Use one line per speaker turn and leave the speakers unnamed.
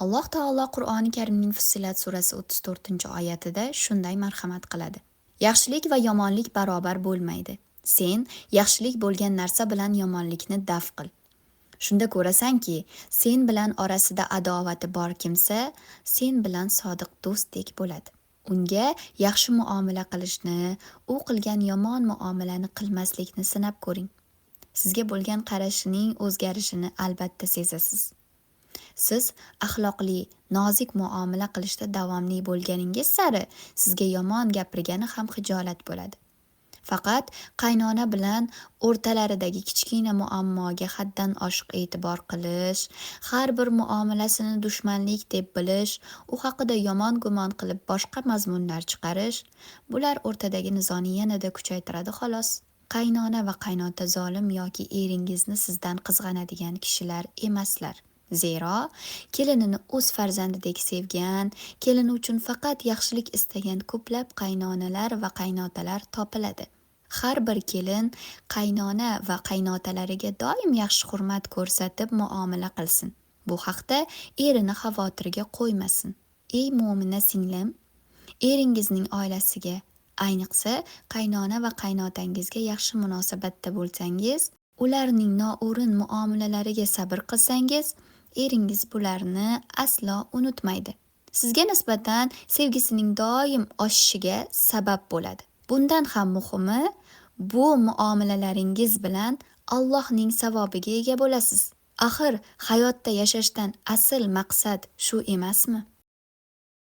Alloh taolo Qur'oni Karimning Fussilat surasi 34-oyatida shunday marhamat qiladi. Yaxshilik va yomonlik barobar bo'lmaydi. Sen yaxshilik bo'lgan narsa bilan yomonlikni daf qil. Shunda ko'rasanki, sen bilan orasida adovati bor kimsa, sen bilan sodiq do'stdek bo'ladi. Unga yaxshi muomala qilishni, u qilgan yomon muomalani qilmaslikni sinab ko'ring. Sizga bo'lgan qarashining o'zgarishini albatta sezasiz. Siz axloqli, nozik muomala qilishda davomli bo'lganingiz sari sizga yomon gapirgani ham xijolat bo'ladi. Faqat qaynona bilan o'rtalaridagi kichkina muammoga haddan oshiq e'tibor qilish, har bir muomalasini dushmanlik deb bilish, u haqida yomon gumon qilib boshqa mazmunlar chiqarish, bular o'rtadagi nizoni yanada kuchaytiradi xolos. Qaynona va qaynota zolim yoki eringizni sizdan qizg'anadigan kishilar emaslar. Zero, kelinini o'z farzandidek sevgan, kelini uchun faqat yaxshilik istagan ko'plab qaynonalar va qaynotalar topiladi. Har bir kelin qaynona va qaynotalariga doim yaxshi hurmat ko'rsatib muomala qilsin. Bu haqda erini xavotirga qo'ymasin. Ey mo'mina singlim, eringizning oilasiga, ayniqsa qaynona va qaynotangizga yaxshi munosabatda bo'lsangiz, ularning noo'rin muomalalariga sabr qilsangiz, eringiz bularni aslo unutmaydi. Sizga nisbatan sevgisining doim oshishiga sabab bo'ladi. Bundan ham muhimi, bu muomalalaringiz bilan Allohning savobiga ega bo'lasiz. Axir hayotda yashashdan asl maqsad shu emasmi?